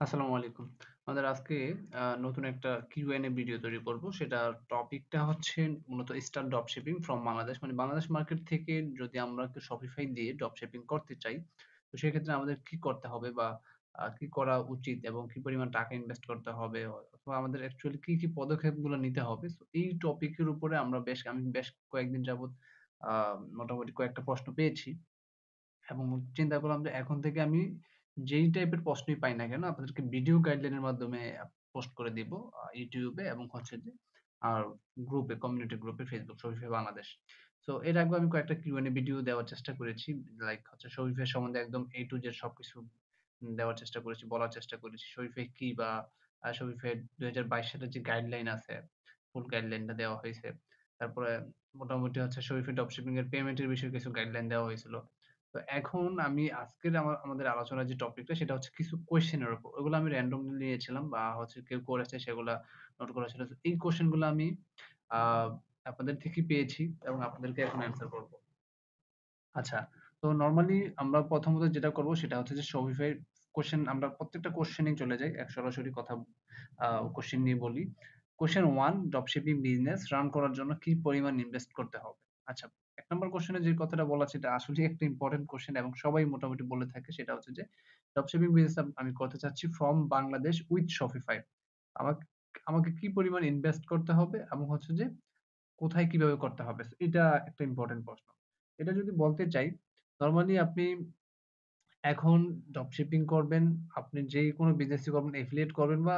আসসালামু আলাইকুম। আমাদের আজকে নতুন একটা Q&A ভিডিও তৈরি করব। সেটার টপিকটা হচ্ছে মূলত স্টার্ট ড্রপশিপিং ফ্রম বাংলাদেশ। মানে বাংলাদেশ মার্কেট থেকে যদি আমরা Shopify দিয়ে ড্রপশিপিং করতে চাই, তো সেক্ষেত্রে আমাদের কি করতে হবে বা কি করা উচিত এবং কি পরিমাণ টাকা ইনভেস্ট করতে হবে অথবা আমাদের অ্যাকচুয়ালি কি পদক্ষেপগুলো নিতে হবে। সো এই টপিকের উপরে আমি বেশ কয়েকদিন যাবৎ আ মোটামুটি কয়েকটা প্রশ্ন পেয়েছি। এবং চিন্তা করলাম যে এখন থেকে আমি যেই টাইপের প্রশ্নই পাই না কেন আপনাদেরকে ভিডিও গাইডলাইনের মাধ্যমে পোস্ট করে দিব YouTube এ এবং হচ্ছে যে আর গ্রুপে কমিউনিটি গ্রুপে Facebook শরীফে বাংলাদেশ। সো এর আগেও আমি কয়েকটা Q&A ভিডিও দেওয়ার চেষ্টা করেছি। লাইক হচ্ছে শরীফের সম্বন্ধে একদম A to Z সবকিছু দেওয়ার চেষ্টা করেছি, বলার চেষ্টা করেছি। শরীফে কি বা শরীফের ২০২২ সালের যে গাইডলাইন আছে, ফুল গাইডলাইনটা দেওয়া হইছে। তারপরে মোটামুটি হচ্ছে শরীফে ড্রপশিপিং এর পেমেন্টের বিষয়ে কিছু গাইডলাইন দেওয়া হয়েছিল। তো এখন আমি আজকের আমাদের আলোচনার যে টপিকটা সেটা হচ্ছে কিছু কোয়েশ্চেন এর উপর। ওগুলো আমি র‍্যান্ডমলি নিয়েছিলাম বা হচ্ছে কেউ করেছে সেগুলা নোট করা ছিল। তো এই কোয়েশ্চেন গুলো আমি আ আপনাদের থেকে পেয়েছি এবং আপনাদেরকে এখন অ্যান্সার করব। আচ্ছা, তো নরমালি আমরা প্রথমত যেটা করব সেটা হচ্ছে যে Shopify কোয়েশ্চেন আমরা প্রত্যেকটা কোয়েশ্চেনেই চলে যাই। সরাসরি কথা কোয়েশ্চেন নিয়ে বলি। কোয়েশ্চেন 1 ড্রপশিপিং বিজনেস রান করার জন্য কি পরিমাণ ইনভেস্ট করতে হবে? আচ্ছা, ১ নাম্বার কোয়েশ্চেনে যে কথাটা বলা আছে এটা আসলেই একটা ইম্পোর্টেন্ট কোয়েশ্চেন এবং সবাই মোটামুটি বলে থাকে সেটা হচ্ছে যে ড্রপশিপিং বিজনেস আমি করতে চাচ্ছি ফ্রম বাংলাদেশ উইথ Shopify। আমাকে আমাকে কি পরিমাণ ইনভেস্ট করতে হবে এবং হচ্ছে যে কোথায় কিভাবে করতে হবে? এটা একটা ইম্পোর্টেন্ট প্রশ্ন। এটা যদি বলতে চাই, নরমালি আপনি এখন ড্রপশিপিং করবেন, আপনি যেকোনো বিজনেসই করবেন, এফিলিয়েট করবেন বা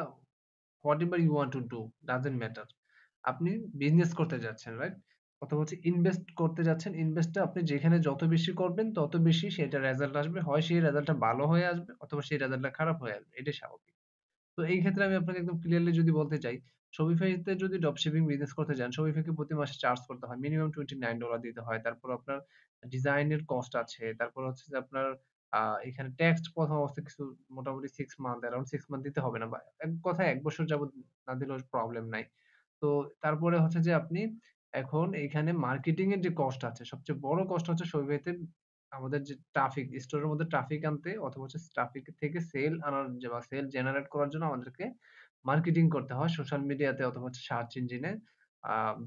whatever you want to do doesn't matter. আপনি বিজনেস করতে যাচ্ছেন, রাইট? অথবা হচ্ছে ইনভেস্ট করতে যাচ্ছেন। ইনভেস্টটা আপনি যেখানে যত বেশি করবেন তত বেশি সেটার রেজাল্ট আসবে। হয় সেই রেজাল্টটা ভালো হয়ে আসবে অথবা সেই রেজাল্টটা খারাপ হয়ে আসবে। এটাই স্বাভাবিক। তো এই ক্ষেত্রে আমি আপনাকে একদম ক্লিয়ারলি যদি বলতে চাই, Shopify তে যদি ড্রপশিপিং বিজনেস করতে যান, Shopify কে প্রতি মাসে চার্জ করতে হয়। মিনিমাম $29 দিতে হয়। তারপর আপনার ডিজাইনের কস্ট আছে। তারপর হচ্ছে যে আপনার আ এখানে ট্যাক্স প্রথম অবস্থায় কিছু মোটামুটি 6 মান্থ, অ্যারাউন্ড 6 মান্থ দিতে হবে না বা এক কথায় ১ বছর যাবত না দিলেও প্রবলেম নাই। তো তারপরে হচ্ছে যে আপনি এখন এইখানে মার্কেটিং এর যে কস্ট আছে, সবচেয়ে বড় কস্ট হচ্ছে Shopify তে আমাদের যে ট্রাফিক, স্টোরের মধ্যে ট্রাফিক আনতে অথবা হচ্ছে ট্রাফিক থেকে সেল আনার যে বা সেল জেনারেট করার জন্য আমাদেরকে মার্কেটিং করতে হয় সোশ্যাল মিডিয়াতে অথবা হচ্ছে সার্চ ইঞ্জিনে।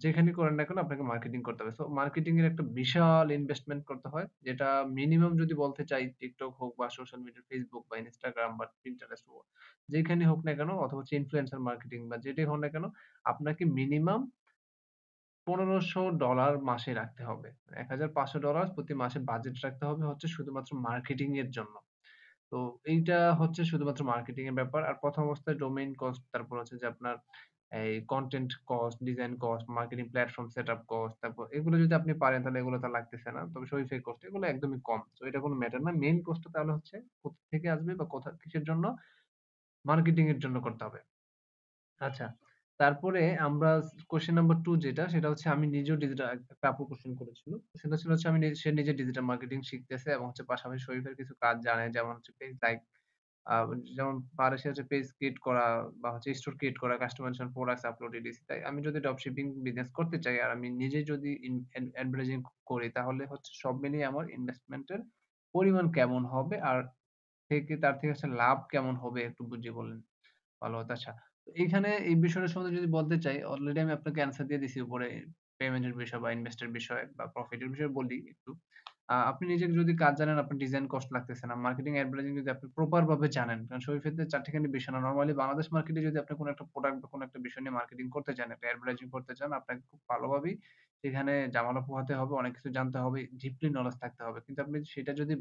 যেখানেই করেন না কেন আপনাকে মার্কেটিং করতে হবে। সো মার্কেটিং এর একটা বিশাল ইনভেস্টমেন্ট করতে হয়। যেটা মিনিমাম যদি বলতে চাই TikTok হোক বা সোশ্যাল মিডিয়া Facebook বা Instagram বা Pinterest হোক, যেখানেই হোক না কেন অথবা হচ্ছে ইনফ্লুয়েন্সার মার্কেটিং বা যেটাই হোক না কেন আপনাকে মিনিমাম $১৫০০ মাসে রাখতে হবে। $১৫০০ প্রতি মাসে বাজেট রাখতে হবে হচ্ছে শুধুমাত্র মার্কেটিং এর জন্য। তো এইটা হচ্ছে শুধুমাত্র মার্কেটিং এর ব্যাপার। আর প্রথম অবস্থায় ডোমেইন কস্ট, তারপর হচ্ছে যে আপনার এই content cost, design cost, marketing platform setup cost, তারপর এগুলো যদি আপনি পারেন তাহলে এগুলো তো লাগতেছে না। তবে Shopify কস্ট এগুলো একদমই কম। তো এটা কোন ম্যাটার না। মেইন কস্টটা তাহলে হচ্ছে কোথা থেকে আসবে বা কিসের জন্য? মার্কেটিং এর জন্য করতে হবে। আচ্ছা। তারপরে আমরা কোয়েশ্চেন নাম্বার 2 যেটা সেটা হচ্ছে আমি নিজেও একটা আপু কোয়েশ্চেন করেছিল। সেটা ছিল হচ্ছে সে নিজে ডিজিটাল মার্কেটিং শিখতেছে এবং হচ্ছে পাশাপাশি শরীফের কিছু কাজ জানে। যেমন হচ্ছে পেজ লাইক আ যেমন পারে সে হচ্ছে পেজ ক্রিয়েট করা বা হচ্ছে স্টোর ক্রিয়েট করা, কাস্টমাইজেশন, প্রোডাক্টস আপলোড, ইটিসি। তাই আমি যদি ড্রপশিপিং বিজনেস করতে চাই আর আমি নিজে যদি ইন এড অ্যাডভার্টাইজিং করি তাহলে হচ্ছে সব মিলিয়ে আমার ইনভেস্টমেন্ট এর পরিমাণ কেমন হবে? আর তার থেকে হচ্ছে লাভ কেমন হবে একটু বুঝিয়ে বললেন ভালো হতো। আচ্ছা। তো এইখানে এই বিষয়টা সম্বন্ধে যদি বলতে চাই, অলরেডি আমি আপনাকে অ্যান্সার দিয়ে দিছি উপরে পেমেন্ট এর বিষয় বা ইনভেস্ট এর বিষয় বা প্রফিট এর বিষয়ে বলি একটু। আপনি নিজে যদি কাজ জানেন আপনার ডিজাইন কস্ট লাগতেছে না। মার্কেটিং এডভার্টাইজিং যদি আপনি প্রপার ভাবে জানেন। কারণ শরীফেতে চারটিখানি বিষয় না। নরমালি বাংলাদেশ মার্কেটে যদি আপনি কোন একটা প্রোডাক্ট বা কোন একটা বিষয় নিয়ে মার্কেটিং করতে চান, একটা এডভার্টাইজিং করতে চান, আপনাকে খুব ভালোভাবেই সেখানে জামালা পোহাতে হবে, অনেক কিছু জানতে হবে, ডিপলি নলেজ থাকতে হবে। কিন্তু আপনি সেটা যদি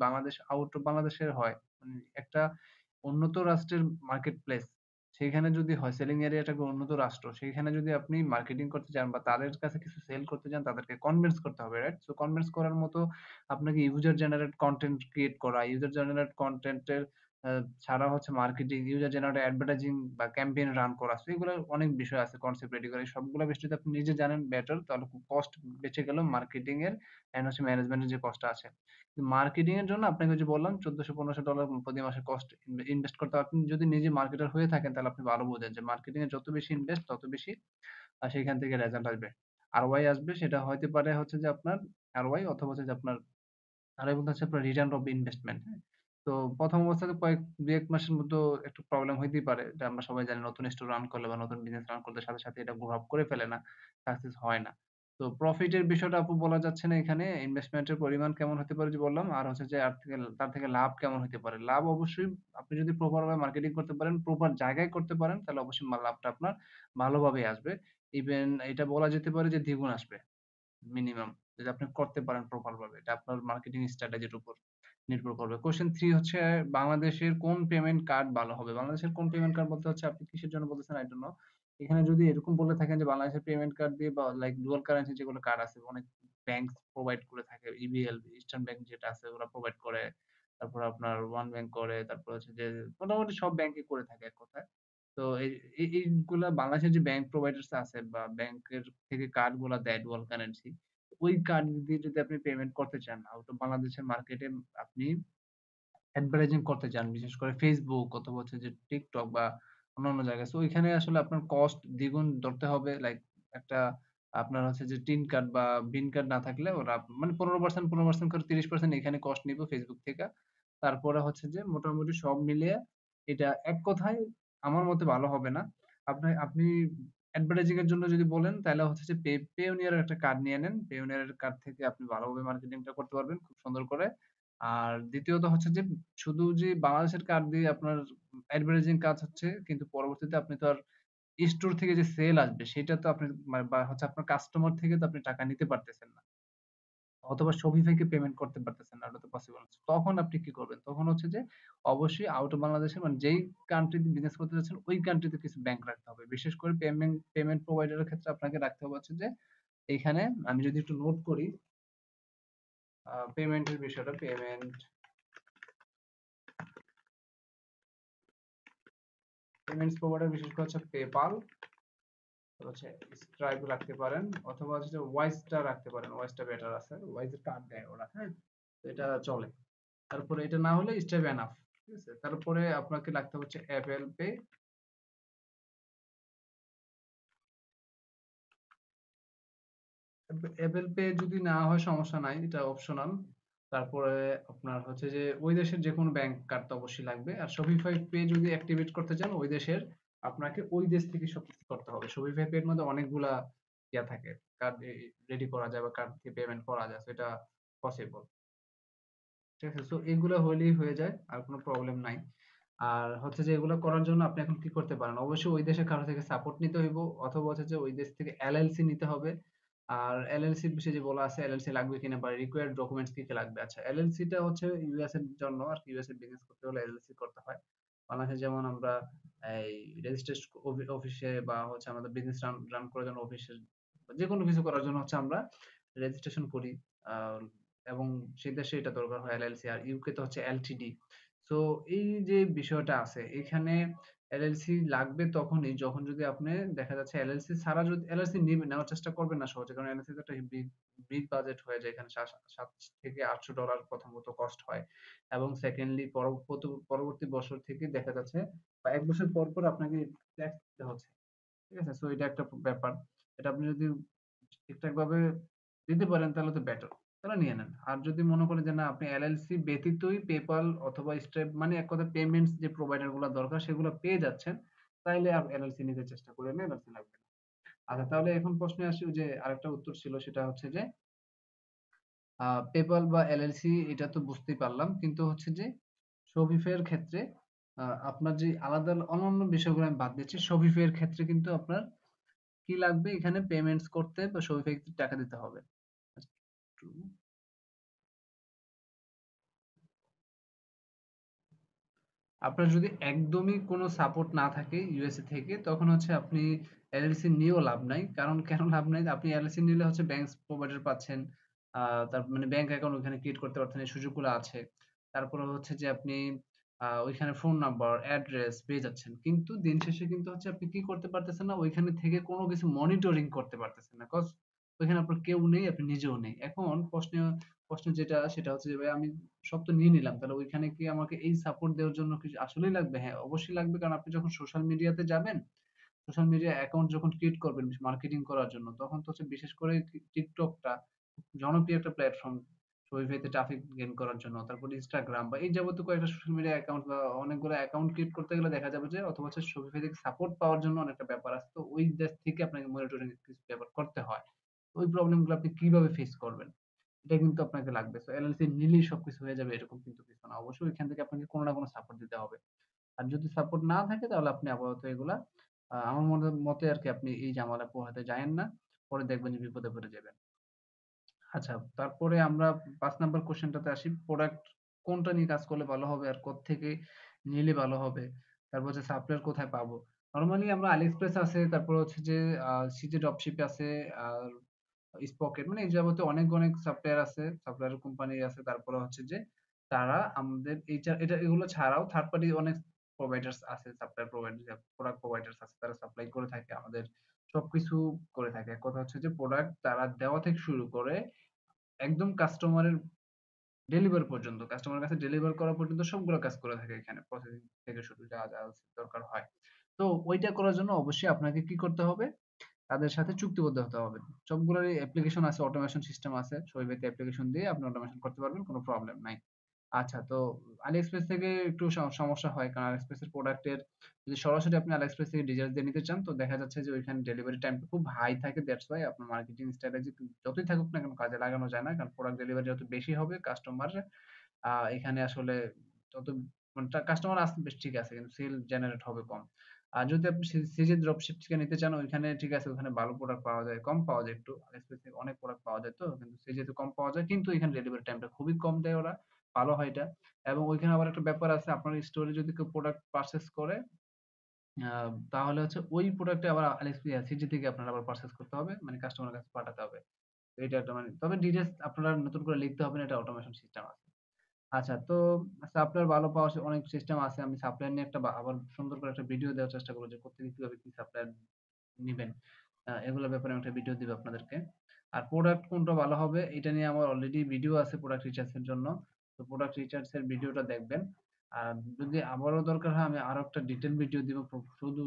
আউট অফ বাংলাদেশের হয়, একটা উন্নত রাষ্ট্রের মার্কেট প্লেস সেখানে যদি হয় সেলিং এরিয়াটা একটা উন্নত রাষ্ট্র, সেখানে যদি আপনি মার্কেটিং করতে চান বা তাদের কাছে কিছু সেল করতে চান তাদেরকে কনভিন্স করতে হবে, রাইট? সো কনভিন্স করার মতো আপনাকে ইউজার জেনারেট কনটেন্ট ক্রিয়েট করা, ইউজার জেনারেট কনটেন্ট এর ছাড়া হচ্ছে মার্কেটিং, ইউজার জেনারেটেড অ্যাডভার্টাইজিং বা ক্যাম্পেইন রান করা। সো এগুলোর অনেক বিষয় আছে কনসেপ্ট রেডি করা। এই সবগুলা বিষয় যদি আপনি নিজে জানেন বেটার তাহলে কস্ট বেঁচে গেল মার্কেটিং এর অ্যান্ড হচ্ছে ম্যানেজমেন্টের যে কস্টটা আছে। মার্কেটিং এর জন্য আপনাকে যে বললাম $১৪০০-১৫০০ প্রতি মাসে কস্ট ইনভেস্ট করতে হবে। আপনি যদি নিজে মার্কেটার হয়ে থাকেন তাহলে আপনি ভালো বোঝেন যে মার্কেটিং এ যত বেশি ইনভেস্ট তত বেশি সেখান থেকে রেজাল্ট আসবে। ROI আসবে সেটা হইতে পারে হচ্ছে যে আপনার ROI অথবা হচ্ছে যে আপনার ROI বলতে হচ্ছে আপনার রিটার্ন অফ ইনভেস্টমেন্ট, হ্যাঁ? তো ১ম অবস্থাতে ২-১ মাসের মতো একটু প্রবলেম হইতেই পারে। এটা আমরা সবাই জানি নতুন স্টোর রান করলে বা নতুন বিজনেস রান করলে সাথে, সাথে এটা গ্রো আপ করে ফেলে না। সাকসেস হয় না। তো প্রফিট এর বিষয়টা আপু বলা যাচ্ছে না এখানে। ইনভেস্টমেন্ট এর পরিমাণ কেমন হতে পারে যে বললাম। আর হচ্ছে যে তার থেকে লাভ কেমন হইতে পারে। লাভ অবশ্যই আপনি যদি প্রপার ভাবে মার্কেটিং করতে পারেন, প্রপার জায়গায় করতে পারেন তাহলে অবশ্যই লাভটা আপনার ভালোভাবেই আসবে। ইভেন এটা বলা যেতে পারে যে দ্বিগুণ আসবে। মিনিমাম যদি আপনি করতে পারেন প্রপার ভাবে। এটা আপনার মার্কেটিং স্ট্র্যাটেজির উপর নির্ভর করবে। কোয়েশ্চেন 3 হচ্ছে বাংলাদেশের কোন পেমেন্ট কার্ড ভালো হবে? বাংলাদেশের কোন পেমেন্ট কার্ড বলতে হচ্ছে আপনি কিসের জন্য বলতেছেন I don't know। এখানে যদি এরকম বলে থাকেন যে বাংলাদেশের পেমেন্ট কার্ড দিয়ে বা লাইক ডুয়াল কারেন্সি যেগুলো কার্ড আছে অনেক ব্যাংকস প্রোভাইড করে থাকে। ইবিএল, ইস্টার্ন ব্যাংক যেটা আছে ওরা প্রোভাইড করে। তারপর আপনার ওয়ান ব্যাংক করে। তারপর হচ্ছে যে মোটামুটি সব ব্যাংকই করে থাকে এক কথায়। তো এইগুলা বাংলাদেশের যে ব্যাংক প্রোভাইডার্স আছে বা ব্যাংকের থেকে কার্ড গুলা দেয় ডুয়াল কারেন্সি, ওই কার্ড দিয়ে যদি আপনি পেমেন্ট করতে চান আউট অফ বাংলাদেশের মার্কেটে আপনি অ্যাডভার্টাইজিং করতে চান, বিশেষ করে Facebook অথবা হচ্ছে যে TikTok বা অন্যান্য জায়গায়। সো ওইখানে আসলে আপনার কস্ট দ্বিগুণ ধরতে হবে। লাইক একটা আপনার হচ্ছে যে টিন কার্ড বা বিন কার্ড না থাকলে ওরা মানে 15% 15% করে 30% এখানে কস্ট নিবে Facebook থেকে। তারপরে হচ্ছে যে মোটামুটি সব মিলিয়ে এটা এক কথায় আমার মতে ভালো হবে না। আপনি অ্যাডভার্টাইজিং এর জন্য যদি বলেন তাহলে হচ্ছে যে পেওনিয়ার এর একটা কার্ড নিয়ে নেন। পেওনিয়ার এর কার্ড থেকে আপনি ভালোভাবে মার্কেটিংটা করতে পারবেন খুব সুন্দর করে। আর দ্বিতীয়ত হচ্ছে যে শুধু যে বাংলাদেশের কার্ড দিয়ে আপনার অ্যাডভার্টাইজিং কাজ হচ্ছে কিন্তু পরবর্তীতে আপনি তো আর স্টোর থেকে যে সেল আসবে সেটা তো আপনি বা হচ্ছে আপনার কাস্টমার থেকে তো আপনি টাকা নিতে পারতেছেন না। অথবা Shopify কে পেমেন্ট করতে পারতেছেন না। ওটা তো পসিবল না। তখন আপনি কি করবেন? তখন হচ্ছে যে অবশ্যই আউট অফ বাংলাদেশে মানে যেই কান্ট্রিতে বিজনেস করতে যাচ্ছেন ওই কান্ট্রিতে কিছু ব্যাংক রাখতে হবে। বিশেষ করে পেমেন্ট প্রোভাইডার এর ক্ষেত্রে আপনাকে রাখতে হবে হচ্ছে যে এইখানে আমি যদি একটু নোট করি পেমেন্টের বিষয়টা পেমেন্টস প্রোভাইডার বিশেষ করে হচ্ছে PayPal, হচ্ছে স্ট্রাইপ রাখতে পারেন অথবা হচ্ছে ওয়াইজটা রাখতে পারেন। ওয়াইজটা বেটার আছে। ওয়াইজের কার্ড দেয় ওরা, হ্যাঁ? তো এটা চলে। তারপরে এটা না হলে স্ট্রাইপ এনাফ। ঠিক আছে? তারপরে আপনাকে লাগতে হচ্ছে অ্যাপেল পে। অ্যাপেল পে যদি না হয় সমস্যা নাই, এটা অপশনাল। তারপরে আপনার হচ্ছে যে ওই দেশের যেকোনো ব্যাংক কার্ড তো অবশ্যই লাগবে। আর Shopify পে যদি অ্যাক্টিভেট করতে চান ওই দেশের আপনাকে ওই দেশ থেকে সবকিছু করতে হবে। Shopify পে এর মধ্যে অনেকগুলা ইয়া থাকে। কার্ড রেডি করা যায় বা কার্ড দিয়ে পেমেন্ট করা যায়। সেটা পসিবল। ঠিক আছে? সো এগুলা হইলেই হয়ে যায়। আর কোনো প্রবলেম নাই। আর হচ্ছে যে এগুলা করার জন্য আপনি এখন কি করতে পারেন? অবশ্যই ওই দেশের কারো থেকে সাপোর্ট নিতে হইব অথবা হচ্ছে যে ওই দেশ থেকে এলএলসি নিতে হবে। আর এলএলসি এর বিষয়ে যে বলা আছে এলএলসি লাগবে কিনা বা রিকোয়ার্ড ডকুমেন্টস কি কি লাগবে। আচ্ছা এলএলসি টা হচ্ছে ইউএস এর জন্য আর কি ইউএস এর বিজনেস করতে হলে এলএলসি করতে হয়। বাংলাদেশে যেমন আমরা এই রেজিস্ট্রেশন অফিসে বা হচ্ছে আমাদের বিজনেস রান করার জন্য অফিসের যেকোনো কিছু করার জন্য হচ্ছে আমরা রেজিস্ট্রেশন করি। আহ, এবং সেই দেশে এটা দরকার হয় এলএলসি আর ইউকে তে হচ্ছে এলটিডি। সো এই যে বিষয়টা আছে এখানে এলএলসি লাগবে তখনই যখন যদি আপনি দেখা যাচ্ছে এলএলসি ছাড়া যদি এলএলসি নেওয়ার চেষ্টা করবেন না সহজে, কারণ এলএলসি তো একটা বিগ বিগ বাজেট হয়ে যায়। এখানে 700 থেকে 800 ডলার প্রথমত কস্ট হয় এবং সেকেন্ডলি পরবর্তী বছর থেকে দেখা যাচ্ছে বা 1 বছর পর পর আপনাকে ট্যাক্স দিতে হচ্ছে। ঠিক আছে? সো এটা একটা ব্যাপার। এটা আপনি যদি ঠিকঠাক ভাবে দিতে পারেন তাহলে তো বেটার। তাহলে নিয়ে নেন। আর যদি মনে করেন যে না আপনি এলএলসি ব্যতীতই পেপাল অথবা স্ট্রাইপ মানে এক কথায় পেমেন্টস যে প্রোভাইডার গুলো দরকার সেগুলো পেয়ে যাচ্ছেন, তাইলে আর এলএলসি নিতে চেষ্টা করেন না, এলএলসি লাগবে না। আচ্ছা তাহলে এখন প্রশ্নে আসি যে আরেকটা উত্তর ছিল সেটা হচ্ছে যে পেপাল বা এলএলসি এটা তো বুঝতেই পারলাম। কিন্তু হচ্ছে যে শপিফাই এর ক্ষেত্রে আপনার যে আলাদা অন্যান্য বিষয়গুলো আমি বাদ দিচ্ছি। শপিফাই এর ক্ষেত্রে কিন্তু আপনার কি লাগবে এখানে পেমেন্টস করতে বা শপিফাই তে টাকা দিতে হবে। আচ্ছা, একটু আপনার যদি একদমই কোনো সাপোর্ট না থাকে ইউএসএ থেকে তখন হচ্ছে আপনি এলএলসি নিয়েও লাভ নাই। কারণ কেন লাভ নাই? আপনি এলএলসি নিলে হচ্ছে ব্যাংক প্রোভাইডার পাচ্ছেন। তার মানে ব্যাংক অ্যাকাউন্ট ওখানে ক্রিয়েট করতে পারছেন এই সুযোগগুলো আছে। তারপরে হচ্ছে যে আপনি ওইখানে ফোন নাম্বার, অ্যাড্রেস পেয়ে যাচ্ছেন। কিন্তু দিন শেষে কিন্তু হচ্ছে আপনি কি করতে পারতেছেন না ওইখানে থেকে কোনো কিছু মনিটরিং করতে পারতেছেন না। কজ ওইখানে আপনার কেউ নেই, আপনি নিজেও নেই। এখন প্রশ্ন যেটা সেটা হচ্ছে যে ভাই আমি সব তো নিয়ে নিলাম। তাহলে ওইখানে কি আমাকে এই সাপোর্ট দেওয়ার জন্য কি আসলেই লাগবে? হ্যাঁ, অবশ্যই লাগবে। কারণ আপনি যখন সোশ্যাল মিডিয়াতে যাবেন, সোশ্যাল মিডিয়া অ্যাকাউন্ট যখন ক্রিয়েট করবেন মার্কেটিং করার জন্য, তখন তো হচ্ছে বিশেষ করে TikTok টা জনপ্রিয় একটা প্ল্যাটফর্ম। শপিফাইতে ট্রাফিক গেইন করার জন্য, তারপর ইনস্টাগ্রাম বা এই যাবতীয় কয়েকটা সোশ্যাল মিডিয়া অ্যাকাউন্ট বা অনেকগুলো অ্যাকাউন্ট ক্রিয়েট করতে গেলে দেখা যাবে যে অথবা হচ্ছে শপিফাই থেকে সাপোর্ট পাওয়ার জন্য অনেকটা ব্যাপার আছে। তো ওই দেশ থেকে আপনাকে মনিটরিং কিছু ব্যাপার করতে হয়। ওই প্রবলেম গুলো আপনি কিভাবে ফেস করবেন? এটা কিন্তু আপনাকে লাগবে। সো এলএলসি নিলেই সবকিছু হয়ে যাবে এরকম কিন্তু কিছু না। অবশ্যই এখান থেকে আপনাকে কোনো না কোনো সাপোর্ট দিতে হবে। আর যদি সাপোর্ট না থাকে তাহলে আপনি আপাতত এগুলা আমার মতে আরকি আপনি এই ঝামেলায় পোহাতে যায়েন না। পরে দেখবেন যে বিপদে পড়ে যাবেন। আচ্ছা, তারপরে আমরা ৫ নাম্বার কোয়েশ্চেনটাতে আসি। প্রোডাক্ট কোনটা নিয়ে কাজ করলে ভালো হবে আর কোত্থেকে নিলে ভালো হবে? তারপর হচ্ছে সাপ্লায়ার কোথায় পাবো? নরমালি আমরা AliExpress আছে, তারপর হচ্ছে যে CJ ড্রপশিপ আছে, আর স্পকেট মানে এই যাবতীয় অনেক সাপ্লায়ার আছে, সাপ্লায়ার কোম্পানি আছে। তারপরে হচ্ছে যে তারা আমাদের এটা এগুলো ছাড়াও থার্ড পার্টি অনেক প্রোভাইডার্স আছে, সাপ্লায়ার প্রোভাইডার, প্রোডাক্ট প্রোভাইডার্স আছে। তারা সাপ্লাই করে থাকে আমাদের সবকিছু করে থাকে। এক কথা হচ্ছে যে প্রোডাক্ট তারা দেওয়া থেকে শুরু করে একদম কাস্টমারের ডেলিভার পর্যন্ত, কাস্টমারের কাছে ডেলিভার করা পর্যন্ত সবগুলো কাজ করে থাকে এখানে। প্রসেসিং থেকে শুরু যা দরকার হয়। তো ওইটা করার জন্য অবশ্যই আপনাকে কি করতে হবে? তাদের সাথে চুক্তিবদ্ধ হতে হবে। সবগুলোরই অ্যাপ্লিকেশন আছে, অটোমেশন সিস্টেম আছে। শোয়েবেতে অ্যাপ্লিকেশন দিয়ে আপনি অটোমেশন করতে পারবেন, কোনো প্রবলেম নাই। আচ্ছা, তো AliExpress থেকে একটু সমস্যা হয়, কারণ AliExpress এর প্রোডাক্টের যদি সরাসরি আপনি AliExpress থেকে ডিটেইলস দিয়ে নিতে চান, তো দেখা যাচ্ছে যে ওইখানে ডেলিভারি টাইমটা খুব হাই থাকে। দ্যাটস ওয়াই আপনার মার্কেটিং স্ট্র্যাটেজি যতই থাকুক না কেন কাজে লাগানো যায় না। কারণ প্রোডাক্ট ডেলিভারি যত বেশি হবে কাস্টমার এখানে আসলে তত মানে কাস্টমার আসবে বেশ ঠিক আছে, কিন্তু সেল জেনারেট হবে কম। আর যদি আপনি সিজি ড্রপশিপ থেকে নিতে চান, ওইখানে ঠিক আছে, ওখানে ভালো প্রোডাক্ট পাওয়া যায়, কম পাওয়া যায় একটু। AliExpress থেকে অনেক প্রোডাক্ট পাওয়া যায়, তো কিন্তু সিজিতে কম পাওয়া যায়, কিন্তু এখানে ডেলিভারি টাইমটা খুবই কম দেয় ওরা। ভালো হয় এটা। এবং ওইখানে আবার একটা ব্যাপার আছে, আপনার স্টোরে যদি কেউ প্রোডাক্ট পারচেজ করে তাহলে হচ্ছে ওই প্রোডাক্টে আবার সিজি থেকে আপনার আবার পারচেজ করতে হবে, মানে কাস্টমারের কাছে পাঠাতে হবে। তো এটা একটা মানে, তবে ডিটেইলস আপনারা নতুন করে লিখতে হবে না, এটা অটোমেশন সিস্টেম আছে। আচ্ছা, তো সাপ্লায়ার ভালো পাওয়ার অনেক সিস্টেম আছে। আমি সাপ্লায়ার নিয়ে একটা আবার সুন্দর করে একটা ভিডিও দেওয়ার চেষ্টা করব যে কোত্থেকে কিভাবে কি সাপ্লায়ার নিবেন। এগুলোর ব্যাপারে আমি একটা ভিডিও দিব আপনাদেরকে। আর প্রোডাক্ট কোনটা ভালো হবে এটা নিয়ে আমার অলরেডি ভিডিও আছে প্রোডাক্ট রিসার্চ এর জন্য। তো প্রোডাক্ট রিসার্চ এর ভিডিওটা দেখবেন। আর যদি আবারও দরকার হয় আমি আরো একটা ডিটেইল ভিডিও দিব, শুধু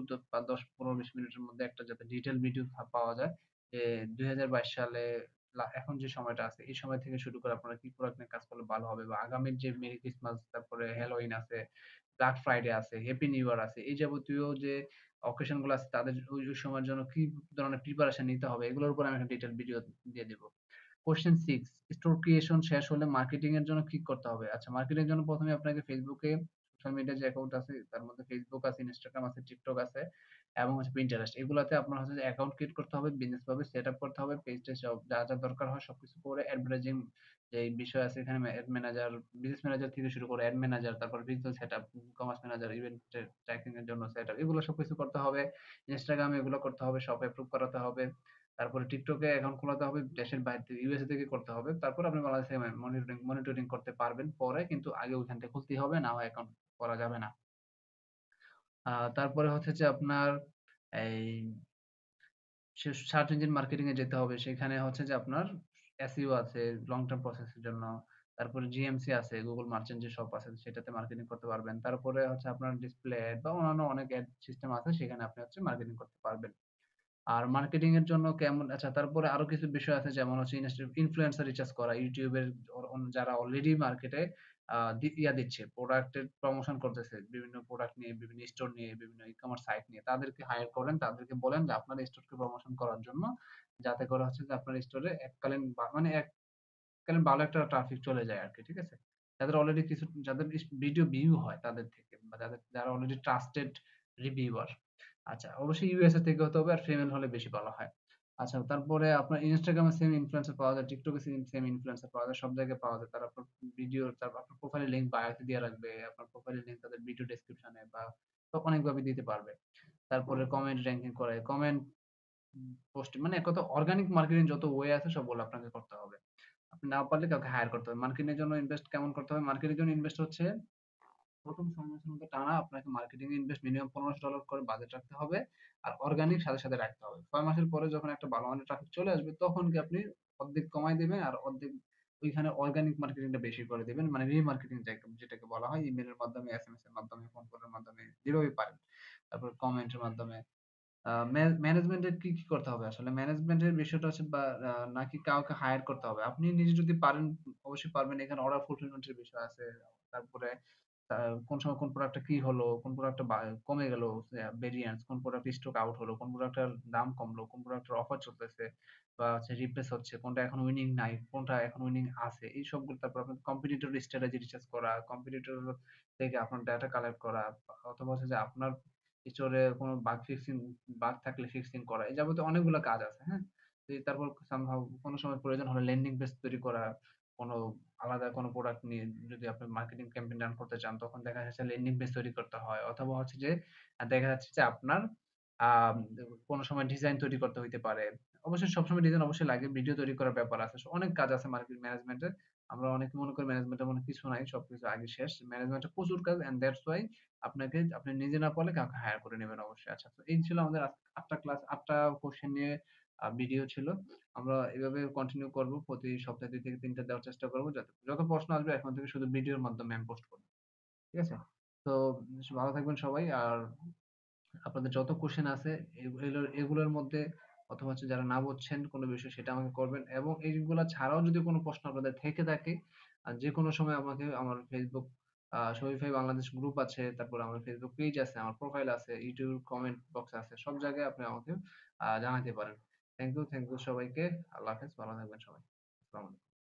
10, 15, 20 মিনিটের মধ্যে একটা যাতে ডিটেইল ভিডিও পাওয়া যায় যে 2022 সালে এখন যে সময়টা আছে এই সময় থেকে শুরু করে আপনারা কি প্রোডাক্ট নিয়ে কাজ করলে ভালো হবে, বা আগামীর যে মেরি ক্রিসমাস, তারপরে হ্যালোইন আছে, ব্ল্যাক ফ্রাইডে আছে, হ্যাপি নিউ ইয়ার আছে, এই যাবতীয় যে অকেশন গুলো আছে তাদের ওই সময়ের জন্য কি ধরনের প্রিপারেশন নিতে হবে এগুলোর উপর আমি একটা ডিটেইল ভিডিও দিয়ে দিব। কোশ্চেন 6, স্টোর ক্রিয়েশন শেষ হলে মার্কেটিং এর জন্য কি করতে হবে? আচ্ছা, মার্কেটিং এর জন্য প্রথমে আপনাকে ফেসবুকে সোশ্যাল মিডিয়া যে অ্যাকাউন্ট আছে তার মধ্যে ফেসবুক আছে, ইনস্টাগ্রাম আছে, টিকটক আছে এবং হচ্ছে পিন্টারেস্ট, এগুলাতে আপনার হচ্ছে যে অ্যাকাউন্ট ক্রিয়েট করতে হবে, বিজনেস ভাবে সেট আপ করতে হবে, পেজ টেজ সব যা দরকার হয় সবকিছু করে অ্যাডভার্টাইজিং যে বিষয় আছে এখানে, অ্যাড ম্যানেজার, বিজনেস ম্যানেজার থেকে শুরু করে অ্যাড ম্যানেজার, তারপর business setup, commerce manager, event tracking এর জন্য সেটআপ, এগুলো সবকিছু করতে হবে। ইনস্টাগ্রামে এগুলো করতে হবে, শপ অ্যাপ্রুভ করাতে হবে। তারপরে টিকটকে অ্যাকাউন্ট খোলাতে হবে, দেশের বাইরে থেকে ইউএসএ থেকে করতে হবে। তারপর আপনি বাংলাদেশ থেকে মনিটরিং করতে পারবেন পরে, কিন্তু আগে ওইখান থেকে খুলতেই হবে, না হয় অ্যাকাউন্ট করা যাবে না। তারপরে হচ্ছে যে আপনার এই সার্চ ইঞ্জিন মার্কেটিং এ যেতে হবে। সেখানে হচ্ছে যে আপনার এসইও আছে লং টার্ম প্রসেস এর জন্য। তারপরে জিএমসি আছে, গুগল মার্চেন্ট যে শপ আছে সেটাতে মার্কেটিং করতে পারবেন। তারপরে হচ্ছে আপনার ডিসপ্লে এড বা অন্যান্য অনেক এড সিস্টেম আছে, সেখানে আপনি হচ্ছে মার্কেটিং করতে পারবেন। আর মার্কেটিং এর জন্য কেমন, আচ্ছা তারপরে আরো কিছু বিষয় আছে, যেমন হচ্ছে ইনফ্লুয়েন্সার রিচার্জ করা, ইউটিউবের যারা অলরেডি মার্কেটে দিচ্ছে, প্রোডাক্টের প্রমোশন করতেছে, বিভিন্ন প্রোডাক্ট নিয়ে, বিভিন্ন স্টোর নিয়ে, বিভিন্ন ই-কমার্স সাইট নিয়ে, তাদেরকে হায়ার করেন, তাদেরকে বলেন যে আপনার স্টোরকে প্রমোশন করার জন্য, যাতে করে হচ্ছে যে আপনার স্টোরে এককালীন ভালো একটা ট্রাফিক চলে যায় আরকি, ঠিক আছে? যাদের অলরেডি কিছু, যাদের ভিডিও ভিউ হয় তাদের থেকে, বা যারা অলরেডি ট্রাস্টেড রিভিউয়ার। আচ্ছা, অবশ্যই ইউএসএ থেকে হতে হবে, আর ফিমেল হলে বেশি ভালো হয়। আচ্ছা, তারপরে আপনার ইনস্টাগ্রামে সেম ইনফ্লুয়েন্সার পাওয়া যায়, টিকটকে সেম ইনফ্লুয়েন্সার পাওয়া যায়, সব জায়গায় পাওয়া যায়। তারা আপনার ভিডিও, তারপর আপনার প্রোফাইলের লিংক বায়োতে দিয়ে রাখবে, আপনার প্রোফাইলের লিংক তাদের ভিডিও ডেসক্রিপশনে বা অনেকভাবে দিতে পারবে। তারপরে কমেন্ট র‍্যাঙ্কিং করে, কমেন্ট পোস্ট, মানে এক কথা অর্গানিক মার্কেটিং যত ওয়ে আছে সবগুলো আপনাকে করতে হবে। আপনি না পারলে কাউকে হায়ার করতে হবে। মার্কেটিং এর জন্য ইনভেস্ট কেমন করতে হবে? মার্কেটিং এর জন্য ইনভেস্ট হচ্ছে প্রথম 6 মাসের মধ্যে টানা আপনাকে মার্কেটিং এ ইনভেস্ট মিনিমাম $1500 করে বাজেট রাখতে হবে। আর অর্গানিক সাথে রাখতে হবে। 6 মাসের পরে যখন একটা ভালো মানের ট্রাফিক চলে আসবে তখন কি আপনি অর্ধেক কমায় দিবেন, আর অর্ধেক ওইখানে অর্গানিক মার্কেটিংটা বেশি করে দিবেন। মানে রিমার্কেটিং যেটাকে বলা হয়, ইমেইলের মাধ্যমে, এসএমএস এর মাধ্যমে, ফোন কলের মাধ্যমে, যেভাবে পারেন। তারপর কমেন্টের মাধ্যমে। ম্যানেজমেন্টের কি করতে হবে আসলে? ম্যানেজমেন্টের বিষয়টা হচ্ছে বা নাকি কাউকে হায়ার করতে হবে। আপনি নিজে যদি পারেন অবশ্যই পারবেন। এখানে অর্ডার ফুলফিলমেন্ট এর বিষয় আছে। তারপরে আ কোন সময় কোন প্রোডাক্টটা কি হলো, কোন প্রোডাক্টটা কমে গেল ভেরিয়েন্স, কোন প্রোডাক্ট স্টক আউট হলো, কোন প্রোডাক্টের দাম কমলো, কোন প্রোডাক্টের অফার চলতেছে বা হচ্ছে রিপ্লেস হচ্ছে, কোনটা এখন উইনিং নাই, কোনটা এখন উইনিং আছে। এই সবগুলো তারপর আপনার কম্পিটিটর স্ট্র্যাটেজি রিসার্চ করা, কম্পিটিটর থেকে আপনার ডাটা কালেক্ট করা অথবা হচ্ছে যে আপনার স্টোরে কোনো বাগ থাকলে ফিক্সিং করা। এই যাবতীয় অনেকগুলা কাজ আছে, হ্যাঁ? তারপর সামহাউ কোনো সময় প্রয়োজন হলে ল্যান্ডিং পেজ তৈরি করা, কোনো আলাদা কোনো প্রোডাক্ট নিয়ে যদি আপনি মার্কেটিং ক্যাম্পেইন রান করতে চান তখন দেখা যাচ্ছে ল্যান্ডিং পেজ তৈরি করতে হয় অথবা হচ্ছে যে দেখা যাচ্ছে যে আপনার আম কোনো সময় ডিজাইন তৈরি করতে হইতে পারে। অবশ্যই সবসময় ডিজাইন অবশ্যই লাগে। ভিডিও তৈরি করার ব্যাপার আছে। অনেক কাজ আছে মার্কেট ম্যানেজমেন্টের। আমরা অনেকে মনে করি ম্যানেজমেন্টের মনে কিছু নাই। সবকিছু আগে শেষ। ম্যানেজমেন্টের প্রচুর কাজ এন্ড দ্যাটস ওয়াই আপনি নিজে না পারলে কাউকে হায়ার করে নিবেন অবশ্যই। আচ্ছা, তো এই ছিল আমাদের ৮ টা ক্লাস ৮ টা কোয়েশ্চেন নিয়ে ভিডিও ছিল। আমরা এভাবে কন্টিনিউ করব। প্রতি সপ্তাহে ২ থেকে ৩ টা দেওয়ার চেষ্টা করব। যাতে যত প্রশ্ন আসবে এখন থেকে শুধু ভিডিওর মাধ্যমে আমি পোস্ট করব। ঠিক আছে? তো ভালো থাকবেন সবাই। আর আপনাদের যত কোশ্চেন আছে এগুলোর মধ্যে অথবা হচ্ছে যারা না বুঝছেন কোনো বিষয় সেটা আমাকে করবেন এবং এইগুলা ছাড়াও যদি কোনো প্রশ্ন আপনাদের থেকে থাকে যে কোনো সময় আমাকে আমার ফেসবুক শপিফাই বাংলাদেশ গ্রুপ আছে, তারপর আমার ফেসবুক পেজ আছে, আমার প্রোফাইল আছে, ইউটিউব কমেন্ট বক্স আছে, সব জায়গায় আপনি আমাকে জানাতে পারেন। থ্যাংক ইউ সবাইকে। আল্লাহ হাফেজ, ভালো থাকবেন সবাই। আসসালামু আলাইকুম।